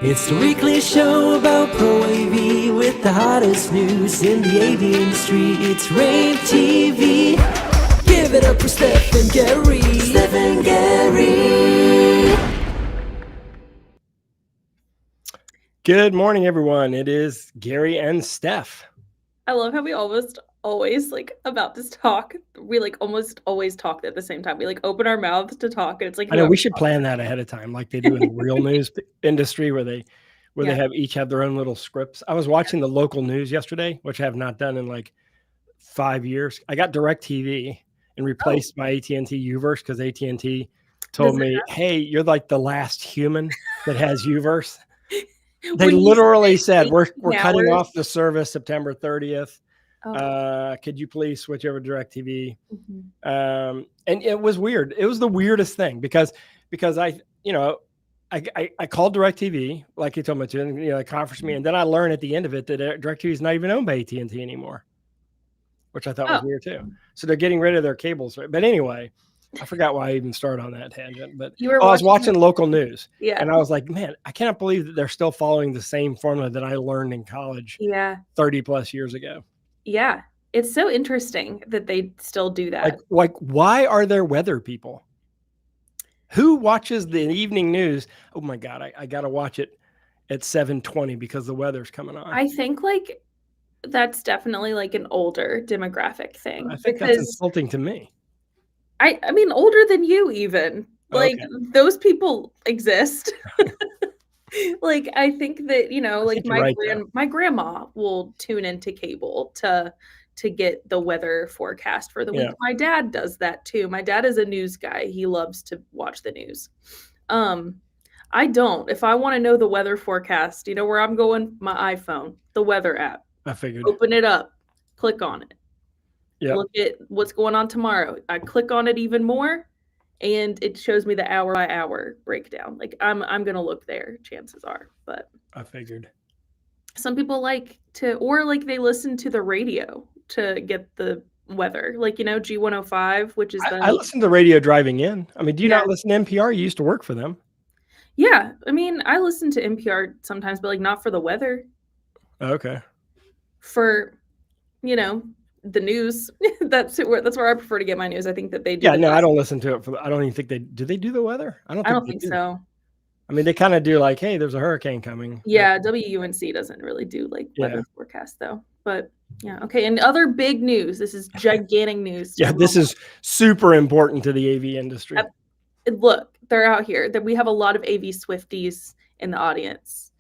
It's the weekly show about Pro AV with the hottest news in the AV industry. It's rAVe TV. Give it up for Steph and Gary. Steph and Gary. Good morning, everyone. It is Gary and Steph. I love how we almost always about this talk. We almost always talk at the same time. We open our mouths to talk, and it's I know we should plan that ahead of time, like they do in the real news industry, where they each have their own little scripts. I was watching the local news yesterday, which I have not done in like 5 years. I got DirecTV and replaced my AT&T Uverse because AT&T told me, "Hey, you're like the last human that has Uverse." They literally said, "We're cutting off the service September 30th. Could you please switch over to DirecTV?" And it was weird. It was the weirdest thing because I called DirecTV, like he told me to, and they conferenced me, and then I learned at the end of it that DirecTV is not even owned by AT&T anymore, which I thought was weird too. So they're getting rid of their cables. But anyway, I forgot why I even started on that tangent. But I was watching local news, and I was like, man, I cannot believe that they're still following the same formula that I learned in college 30 plus years ago. Yeah, it's so interesting that they still do that. Like why are there weather people? Who watches the evening news? Oh my God, I got to watch it at 7:20 because the weather's coming on. I think that's definitely an older demographic thing. I think that's insulting to me. I mean, older than you even. Those people exist. I think that, my grandma will tune into cable to get the weather forecast for the week. My dad does that too. My dad is a news guy. He loves to watch the news. I don't. If I want to know the weather forecast, where I'm going? My iPhone, the weather app. I figured. Open it up, click on it. Yeah. Look at what's going on tomorrow. I click on it even more, and it shows me the hour by hour breakdown. I'm gonna look there, chances are. But I figured. Some people they listen to the radio to get the weather. G105, which is I listen to the radio driving in. I mean, do you not listen to NPR? You used to work for them. Yeah. I mean, I listen to NPR sometimes, but not for the weather. Okay. For, the news. That's where I prefer to get my news. I think that they do. Yeah, no, I don't listen to it I don't even think do they do the weather? I don't think so. I mean, they kind of do hey, there's a hurricane coming. Yeah, WUNC doesn't really do weather forecast though. But yeah, okay. And other big news. This is gigantic news. Yeah, this is super important to the AV industry. Look, they're out here. That we have a lot of AV Swifties in the audience.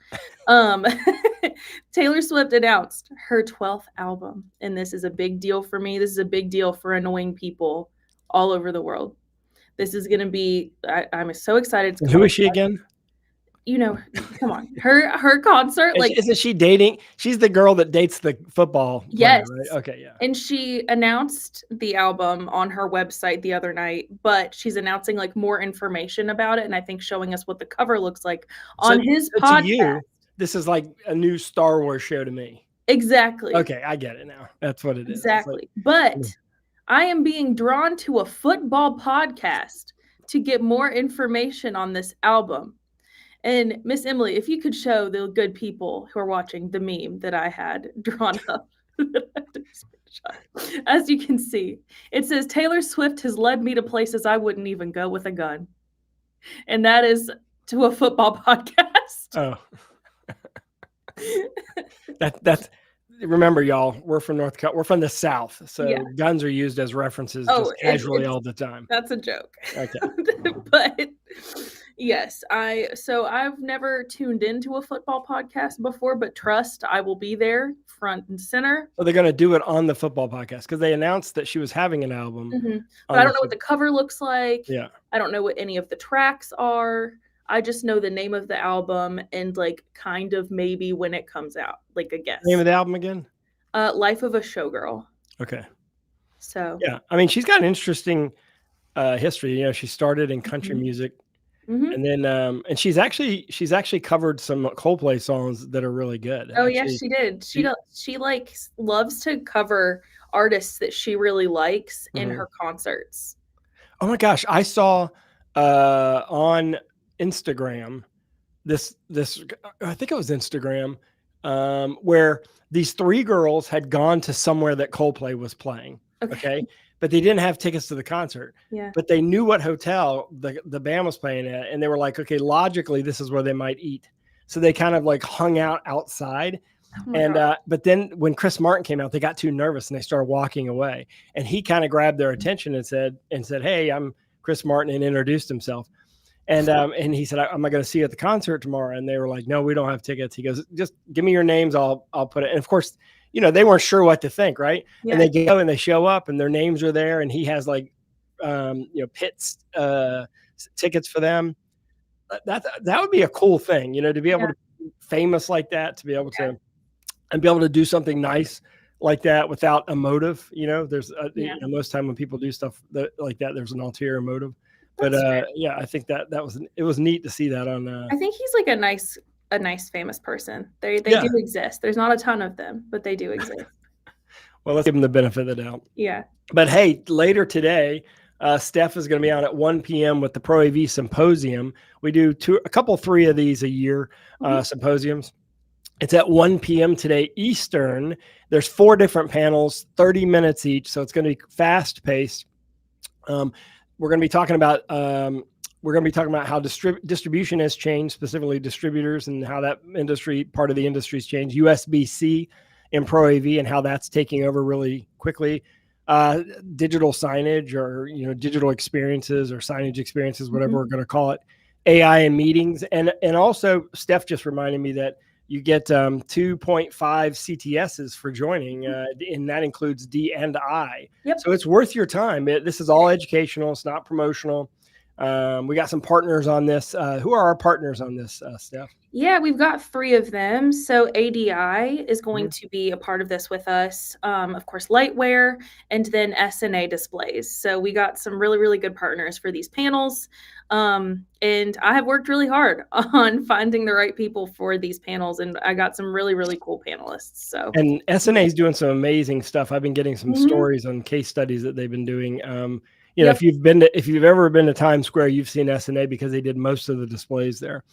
Taylor Swift announced her 12th album, and this is a big deal for me. This is a big deal for annoying people all over the world. This is going to be, I'm so excited. Who is she again? Come on. Her concert. Isn't she dating? She's the girl that dates the football player, yes. Right? Okay, yeah. And she announced the album on her website the other night, but she's announcing more information about it, and I think showing us what the cover looks like on his podcast. To you, this is like a new Star Wars show to me. Exactly. Okay, I get it now. That's what it is. Exactly. But I am being drawn to a football podcast to get more information on this album. And Miss Emily, if you could show the good people who are watching the meme that I had drawn up. As you can see, it says, Taylor Swift has led me to places I wouldn't even go with a gun. And that is to a football podcast. Oh. That's remember, y'all, we're from North Carolina. We're from the South, so guns are used as references just casually all the time. That's a joke. Okay. But yes, I've never tuned into a football podcast before, but trust, I will be there front and center. So they're going to do it on the football podcast because they announced that she was having an album. Mm-hmm. But I don't know what the cover looks like. Yeah. I don't know what any of the tracks are. I just know the name of the album and kind of maybe when it comes out, a guess. Name of the album again? Life of a Showgirl. Okay. So yeah, I mean, she's got an interesting history. She started in country music, and then and she's actually covered some Coldplay songs that are really good. Oh, yes, she did. She loves to cover artists that she really likes in her concerts. Oh my gosh, I saw on Instagram this, I think it was Instagram, where these 3 girls had gone to somewhere that Coldplay was playing. Okay. But they didn't have tickets to the concert. Yeah. But they knew what hotel the band was playing at. And they were like, okay, logically, this is where they might eat. So they kind of like hung out outside. Oh But then when Chris Martin came out, they got too nervous and they started walking away. And he kind of grabbed their attention and said, "Hey, I'm Chris Martin," and introduced himself. And he said, "Am I going to see you at the concert tomorrow?" And they were like, "No, we don't have tickets." He goes, "Just give me your names. I'll put it." And of course, they weren't sure what to think, right? Yeah. And they go and they show up and their names are there. And he has like, Pitts tickets for them. That would be a cool thing, to be able to be famous like that, to be able to, and be able to do something nice like that without a motive. There's most time when people do stuff like that, there's an ulterior motive. But I think it was neat to see that on. I think he's like a nice famous person. They do exist. There's not a ton of them, but they do exist. Well, let's give him the benefit of the doubt. Yeah. But hey, later today, Steph is going to be on at 1 p.m. with the rAVe Symposium. We do 3 of these a year, symposiums. It's at 1 p.m. today Eastern. There's 4 different panels, 30 minutes each, so it's going to be fast paced. We're going to be talking about how distribution has changed, specifically distributors, and how that part of the industry's changed. USB-C in rAVe and how that's taking over really quickly. Digital signage, or digital experiences or signage experiences, whatever we're going to call it. AI in meetings, and also Steph just reminded me that you get 2.5 CTSs for joining, and that includes D and I. Yep. So it's worth your time. This is all educational. It's not promotional. We got some partners on this. Who are our partners on this, Steph? Yeah, we've got 3 of them. So ADI is going to be a part of this with us. Of course, Lightwear, and then SNA Displays. So we got some really, really good partners for these panels. And I have worked really hard on finding the right people for these panels, and I got some really, really cool panelists. And SNA is doing some amazing stuff. I've been getting some stories on case studies that they've been doing. If you've ever been to Times Square, you've seen SNA because they did most of the displays there.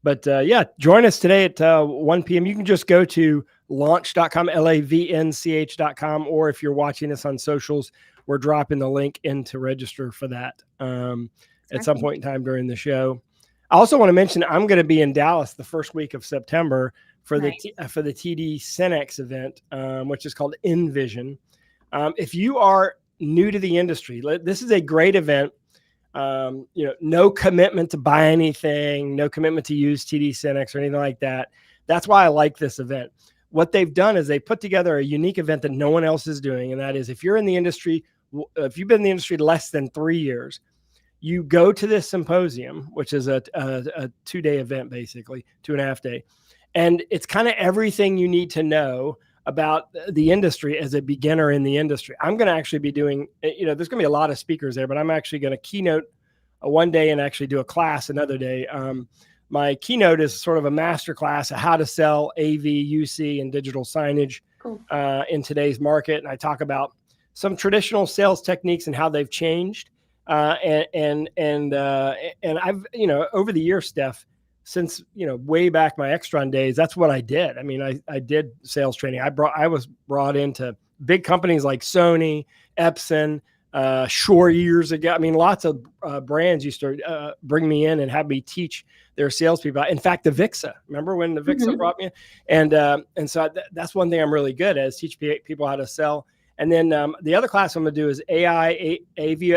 But join us today at 1 p.m. You can just go to launch.com, LAVNCH.com, or if you're watching this on socials, we're dropping the link in to register for that at some point in time during the show. I also want to mention I'm going to be in Dallas the first week of September for the TD Cenex event, which is called Envision. If you are new to the industry, this is a great event. No commitment to buy anything, no commitment to use TD Cenex or anything like that. That's why I like this event. What they've done is they put together a unique event that no one else is doing. And that is, if you're in the industry, if you've been in the industry less than 3 years, you go to this symposium, which is a 2-day event, basically 2.5 day. And it's kind of everything you need to know about the industry as a beginner in the industry. I'm going to actually be doing, there's going to be a lot of speakers there, but I'm actually going to keynote one day and actually do a class another day. My keynote is sort of a master class of how to sell AV, UC, and digital signage in today's market. And I talk about some traditional sales techniques and how they've changed. And I've, over the years, Steph, since, way back my Extron days, that's what I did. I mean, I did sales training. I was brought into big companies like Sony, Epson, Shure years ago. I mean, lots of brands used to bring me in and have me teach their salespeople. In fact, the VIXA, remember when the VIXA brought me in? And so that's one thing I'm really good at, is teach people how to sell. And then the other class I'm going to do is AI AV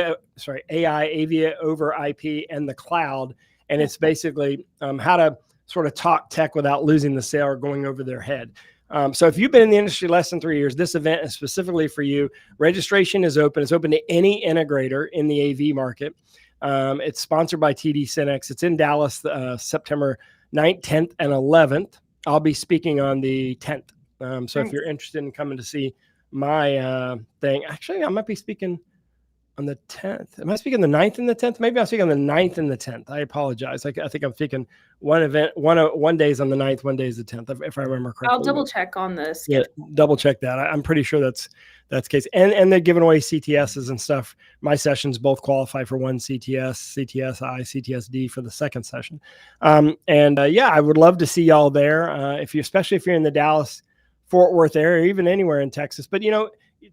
over IP and the cloud. And it's basically how to sort of talk tech without losing the sale or going over their head. So if you've been in the industry less than 3 years, this event is specifically for you. Registration is open. It's open to any integrator in the AV market. It's sponsored by TD Cenex. It's in Dallas, September 9th, 10th, and 11th. I'll be speaking on the 10th. So if you're interested in coming to see my thing, actually, I might be speaking on the 10th. Am I speaking the 9th and the 10th? Maybe I'm speaking on the 9th and the 10th. I apologize. I think I'm speaking one day is on the 9th, one day is the 10th, if I remember correctly. I'll double check on the schedule. Yeah, double check that. I'm pretty sure that's the case. And they're giving away CTSs and stuff. My sessions both qualify for one CTS, CTSI, CTSD for the second session. Yeah, I would love to see y'all there. Especially if you're in the Dallas, Fort Worth area, or even anywhere in Texas. But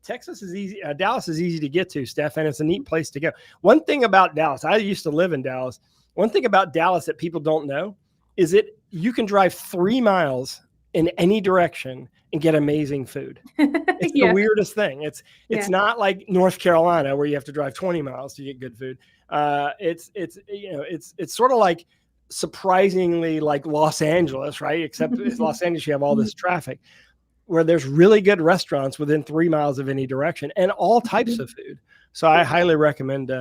Texas is easy. Dallas is easy to get to, Steph, and it's a neat place to go. One thing about Dallas, I used to live in Dallas. One thing about Dallas that people don't know is that you can drive 3 miles in any direction and get amazing food. It's the weirdest thing. It's not like North Carolina where you have to drive 20 miles to get good food. It's sort of like surprisingly like Los Angeles, right? Except in Los Angeles, you have all this traffic, where there's really good restaurants within 3 miles of any direction and all types of food. So I highly recommend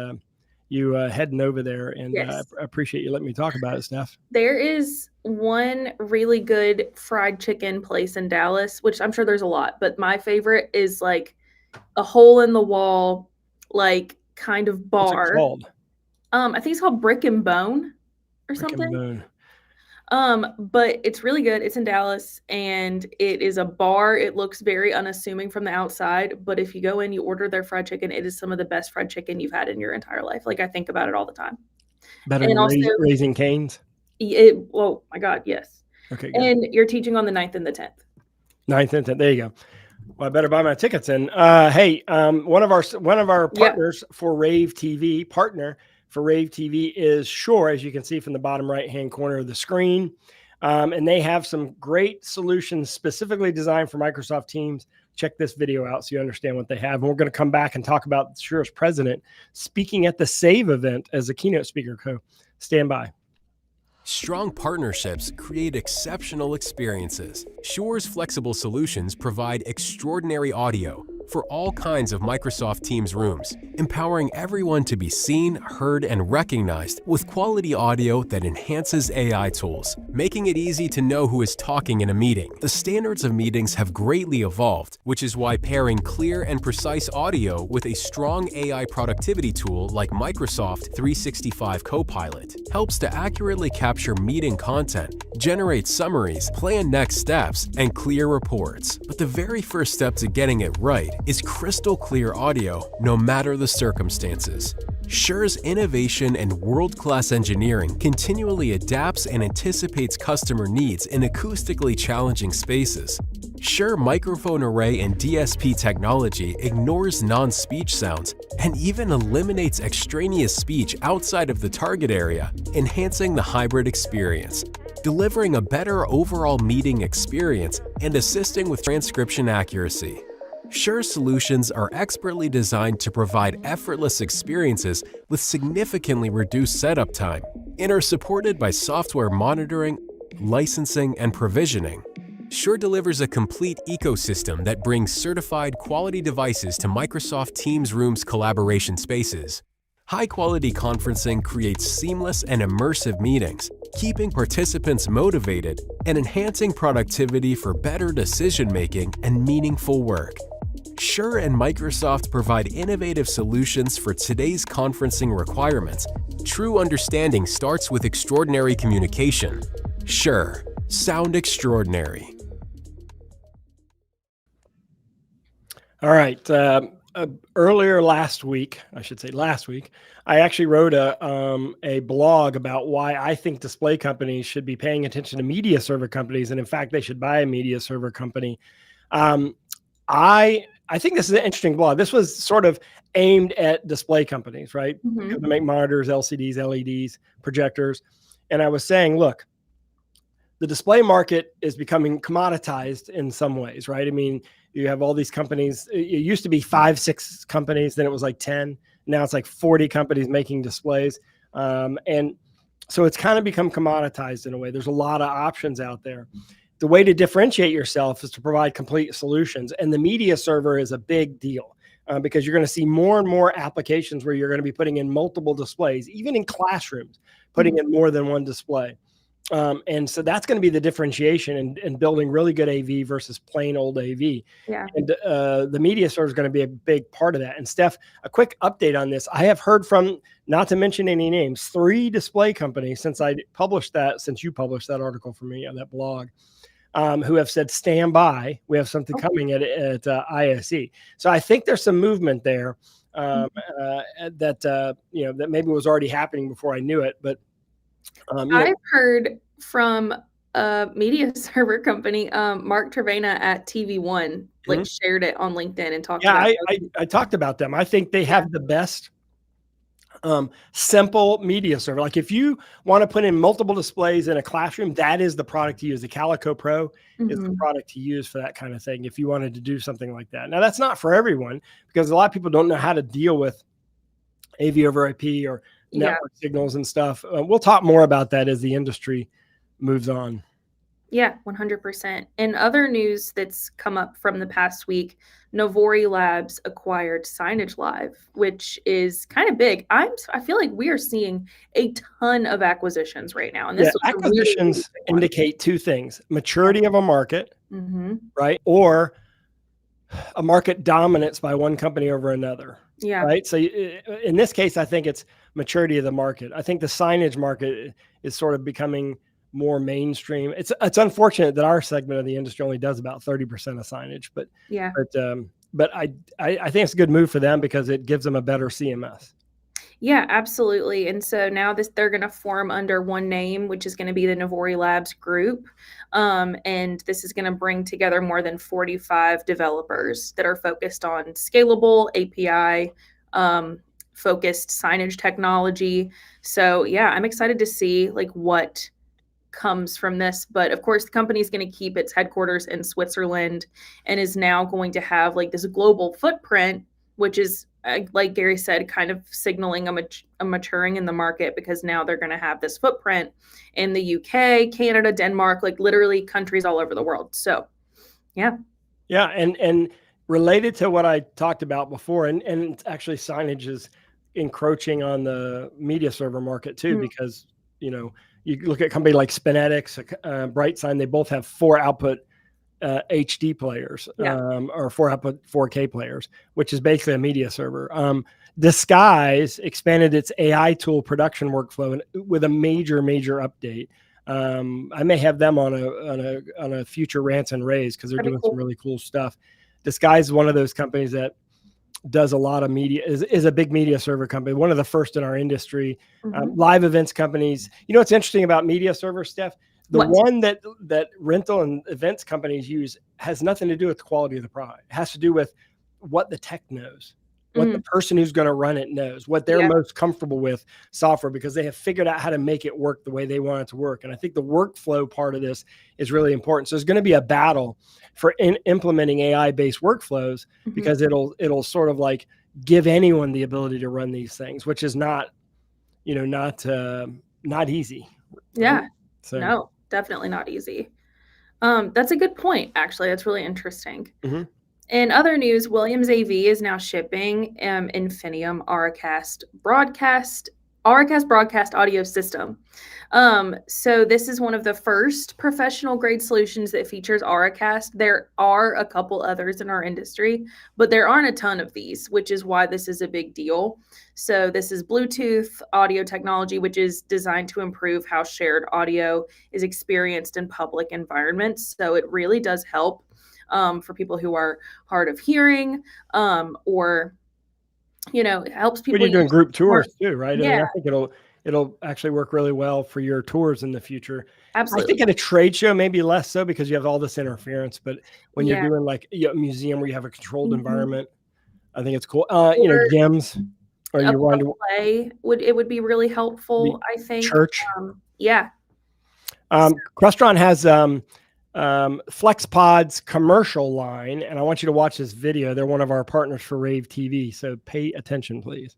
you heading over there, and I appreciate you letting me talk about it, Steph. There is one really good fried chicken place in Dallas, which I'm sure there's a lot, but my favorite is like a hole in the wall, like kind of bar. What's it called? I think it's called Brick and Bone or something. And Bone. But it's really good. It's in Dallas, and it is a bar. It looks very unassuming from the outside, but if you go in, you order their fried chicken, it is some of the best fried chicken you've had in your entire life. Like, I think about it all the time. Better than Raising Cane's? Oh my God, yes. Okay, good. And you're teaching on the 9th and the 10th. 9th and 10th. There you go. Well, I better buy my tickets in. Hey, one of our partners for rAVe TV is Shure, as you can see from the bottom right-hand corner of the screen. And they have some great solutions specifically designed for Microsoft Teams. Check this video out so you understand what they have. And we're going to come back and talk about Shure's president speaking at the SAVE event as a keynote speaker. Stand by. Strong partnerships create exceptional experiences. Shure's flexible solutions provide extraordinary audio for all kinds of Microsoft Teams rooms, empowering everyone to be seen, heard, and recognized with quality audio that enhances AI tools, making it easy to know who is talking in a meeting. The standards of meetings have greatly evolved, which is why pairing clear and precise audio with a strong AI productivity tool like Microsoft 365 Copilot helps to accurately capture meeting content, generate summaries, plan next steps, and clear reports. But the very first step to getting it right is crystal clear audio, no matter the circumstances. Shure's innovation and world-class engineering continually adapts and anticipates customer needs in acoustically challenging spaces. Shure microphone array and DSP technology ignores non-speech sounds and even eliminates extraneous speech outside of the target area, enhancing the hybrid experience, delivering a better overall meeting experience and assisting with transcription accuracy. Shure solutions are expertly designed to provide effortless experiences with significantly reduced setup time and are supported by software monitoring, licensing, and provisioning. Shure delivers a complete ecosystem that brings certified quality devices to Microsoft Teams Rooms collaboration spaces. High-quality conferencing creates seamless and immersive meetings, keeping participants motivated and enhancing productivity for better decision-making and meaningful work. Shure and Microsoft provide innovative solutions for today's conferencing requirements. True understanding starts with extraordinary communication. Shure, sound extraordinary. All right. Earlier last week, I actually wrote a blog about why I think display companies should be paying attention to media server companies, and in fact, they should buy a media server company. I think this is an interesting blog. This was sort of aimed at display companies, right? Mm-hmm. They make monitors, LCDs, LEDs, projectors. And I was saying, look, the display market is becoming commoditized in some ways, right? I mean, you have all these companies. It used to be 5, 6 companies. Then it was like 10. Now it's like 40 companies making displays. And so it's kind of become commoditized in a way. There's a lot of options out there. The way to differentiate yourself is to provide complete solutions. And the media server is a big deal because you're going to see more and more applications where you're going to be putting in multiple displays, even in classrooms, putting in more than one display. And so that's going to be the differentiation in building really good AV versus plain old AV. Yeah. And the media server is going to be a big part of that. And Steph, a quick update on this. I have heard from, not to mention any names, 3 display companies since you published that article for me on that blog, who have said, stand by. We have something coming at ISE. So I think there's some movement there that maybe was already happening before I knew it. But I've heard from a media server company, Mark Trevena at TV1, like shared it on LinkedIn and talked about it. I talked about them. I think they have the best simple media server. Like if you want to put in multiple displays in a classroom, that is the product to use. The Calico Pro is the product to use for that kind of thing. If you wanted to do something like that. Now that's not for everyone because a lot of people don't know how to deal with AV over IP or network signals and stuff. We'll talk more about that as the industry moves on. Yeah, 100%. And other news that's come up from the past week, Novori Labs acquired Signage Live, which is kind of big. I feel like we are seeing a ton of acquisitions right now. And this acquisitions indicate 2 things: maturity of a market, right? Or a market dominance by one company over another. Yeah. Right. So in this case, I think it's maturity of the market. I think the signage market is sort of becoming more mainstream. It's unfortunate that our segment of the industry only does about 30% of signage, but I think it's a good move for them because it gives them a better CMS. Yeah, absolutely. And so now they're going to form under one name, which is going to be the Novori Labs Group. And this is going to bring together more than 45 developers that are focused on scalable API focused signage technology. So yeah, I'm excited to see like what comes from this. But of course, the company is going to keep its headquarters in Switzerland and is now going to have like this global footprint, which is, like Gary said, kind of signaling a maturing in the market because now they're going to have this footprint in the UK, Canada, Denmark, like literally countries all over the world. So, yeah. Yeah. And related to what I talked about before, and actually signage is encroaching on the media server market too, because, you look at a company like Spinetics, BrightSign, they both have 4 output HD players or 4 output 4K players, which is basically a media server. Disguise expanded its AI tool production workflow with a major update. I may have them on a future rants and raves because they're doing some really cool stuff. Disguise is one of those companies that does a lot of media, is a big media server company, one of the first in our industry. Live events companies. What's interesting about media server, Steph? The one that rental and events companies use has nothing to do with the quality of the product. It has to do with what the tech knows, what the person who's going to run it knows, what they're most comfortable with software, because they have figured out how to make it work the way they want it to work. And I think the workflow part of this is really important. So there's going to be a battle for implementing AI-based workflows because it'll sort of like give anyone the ability to run these things, which is not easy. Yeah. Right? So. No, definitely not easy. That's a good point, actually. That's really interesting. In other news, Williams AV is now shipping Infinium Auracast broadcast audio system. So this is one of the first professional grade solutions that features Auracast. There are a couple others in our industry, but there aren't a ton of these, which is why this is a big deal. So this is Bluetooth audio technology, which is designed to improve how shared audio is experienced in public environments. So it really does help for people who are hard of hearing, or it helps people. When you're doing group tours too, right? Yeah. I mean, I think it'll actually work really well for your tours in the future. Absolutely. I think at a trade show, maybe less so because you have all this interference. But when you're doing like a museum where you have a controlled environment, I think it's cool. Gyms, or you want to play would be really helpful. I think church. Crestron has FlexPod's commercial line, and I want you to watch this video. They're one of our partners for rAVe TV, so pay attention, please.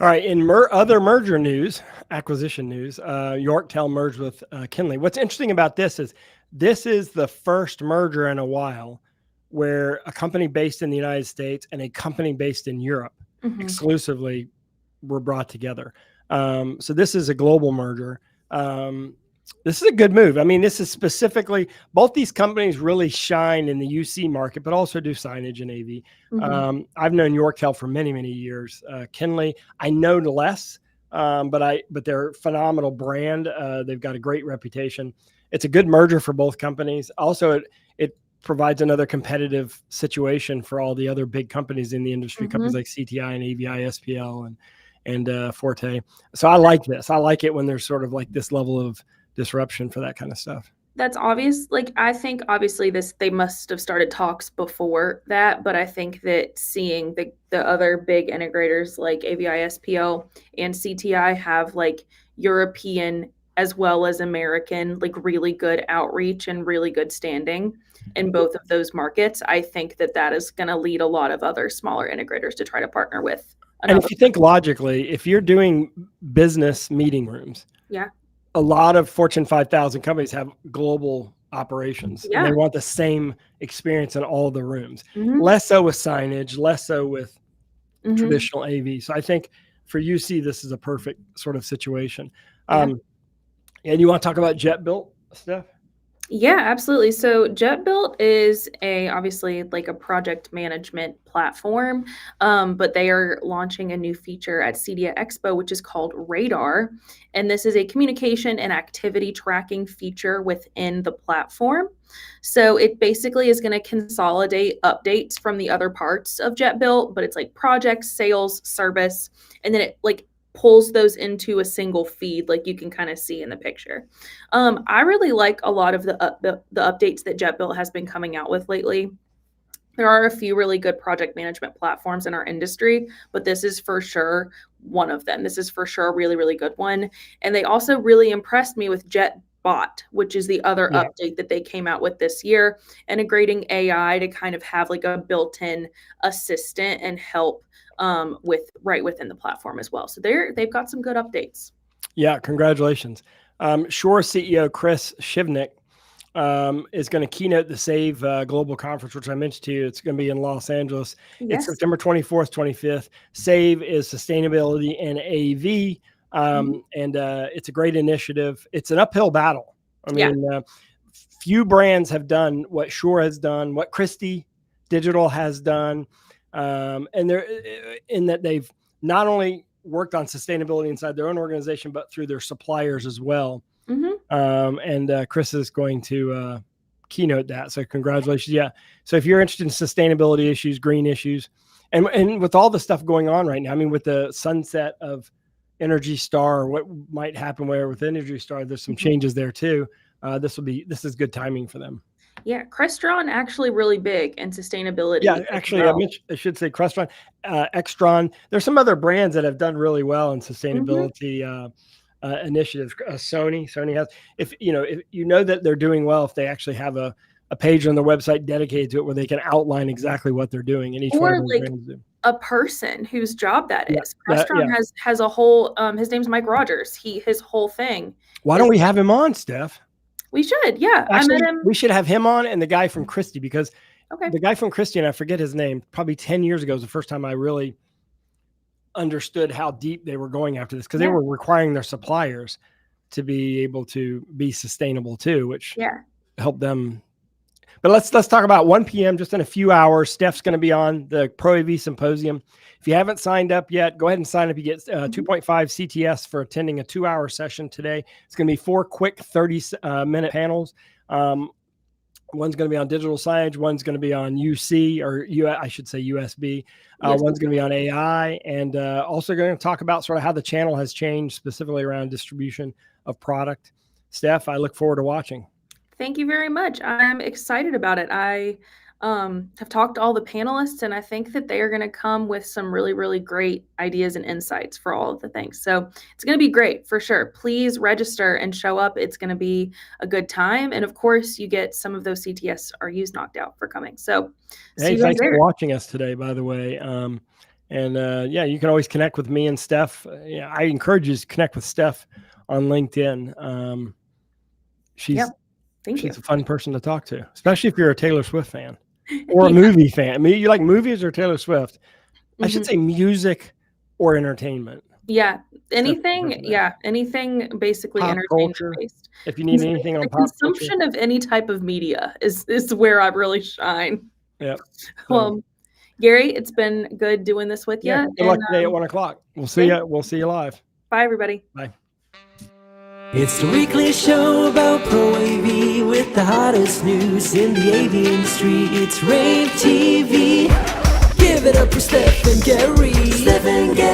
All right. In other merger news, acquisition news, Yorktel merged with Kinley. What's interesting about this is the first merger in a while where a company based in the United States and a company based in Europe exclusively were brought together. So this is a global merger. This is a good move. I mean, this is specifically, both these companies really shine in the UC market, but also do signage and AV. I've known Yorktel for many, many years. Kinley, I know less, but they're a phenomenal brand. They've got a great reputation. It's a good merger for both companies. Also, it provides another competitive situation for all the other big companies in the industry, companies like CTI and AVI, SPL, and Forte. So I like this. I like it when there's sort of like this level of disruption for that kind of stuff. That's obvious. Like, I think obviously they must have started talks before that, but I think that seeing the other big integrators like AVI, SPL, and CTI have like European as well as American, like really good outreach and really good standing in both of those markets, I think that is going to lead a lot of other smaller integrators to try to partner with. And if you think logically, if you're doing business meeting rooms, a lot of Fortune 5,000 companies have global operations. And they want the same experience in all the rooms. Less so with signage, less so with traditional AV. So I think for UC, this is a perfect sort of situation. And you want to talk about JetBuilt, Steph? Yeah, absolutely. So JetBuilt is obviously like a project management platform, but they are launching a new feature at CEDIA Expo, which is called Radar. And this is a communication and activity tracking feature within the platform. So it basically is going to consolidate updates from the other parts of JetBuilt, but it's like projects, sales, service, and then it like pulls those into a single feed, like you can kind of see in the picture. I really like a lot of the updates that JetBuilt has been coming out with lately. There are a few really good project management platforms in our industry, but this is for sure one of them. This is for sure a really, really good one. And they also really impressed me with JetBot, which is the other update that they came out with this year, integrating AI to kind of have like a built-in assistant and help with right within the platform as well. So they've got some good updates. Yeah, congratulations. Shure CEO Chris Shivnick is going to keynote the SAVE Global Conference, which I mentioned to you. It's going to be in Los Angeles. It's September 24th, 25th. SAVE is sustainability and AV, and it's a great initiative. It's an uphill battle. I mean, few brands have done what Shure has done, what Christie Digital has done. And they're in that they've not only worked on sustainability inside their own organization, but through their suppliers as well. And Chris is going to keynote that. So congratulations. Yeah. So if you're interested in sustainability issues, green issues, and with all the stuff going on right now, I mean, with the sunset of Energy Star, what might happen with Energy Star, there's some changes there too. This is good timing for them. Yeah, Crestron actually really big in sustainability. Yeah, actually, I should say Crestron, Extron. There's some other brands that have done really well in sustainability initiatives. Sony has. If you know that they're doing well, if they actually have a page on their website dedicated to it where they can outline exactly what they're doing, and each one of those brands do. A person whose job that is. Crestron has a whole. His name's Mike Rogers. His whole thing. Why don't we have him on, Steph? We should, yeah. Actually, I met him. We should have him on and the guy from Christie, because the guy from Christie, and I forget his name, probably 10 years ago was the first time I really understood how deep they were going after this, because they were requiring their suppliers to be able to be sustainable too, which helped them. But let's talk about 1 p.m. just in a few hours. Steph's going to be on the Pro AV Symposium. If you haven't signed up yet, go ahead and sign up. You get 2.5 CTS for attending a 2-hour session today. It's going to be 4 quick 30-minute panels. One's going to be on digital signage. One's going to be on UC, or I should say USB. One's going to be on AI, and also going to talk about sort of how the channel has changed, specifically around distribution of product. Steph, I look forward to watching. Thank you very much. I'm excited about it. I have talked to all the panelists, and I think that they are going to come with some really, really great ideas and insights for all of the things. So it's going to be great for sure. Please register and show up. It's going to be a good time. And of course, you get some of those CTS RUs knocked out for coming. So hey, thanks for watching us today, by the way. And yeah, you can always connect with me and Steph. Yeah, I encourage you to connect with Steph on LinkedIn. She's a fun person to talk to, especially if you're a Taylor Swift fan or a movie fan. I mean, you like movies or Taylor Swift? I should say music or entertainment. Yeah, anything. Yeah, anything basically pop entertainment culture. based. If you need anything on the pop consumption culture. of any type of media is where I really shine. Yep. Well, Gary, it's been good doing this with you. Yeah, good luck today at 1 o'clock. We'll see you. We'll see you live. Bye, everybody. Bye. It's the weekly show about Pro AV with the hottest news in the AV industry. It's rAVe TV. Give it up for Steph and Gary. Steph and Gary.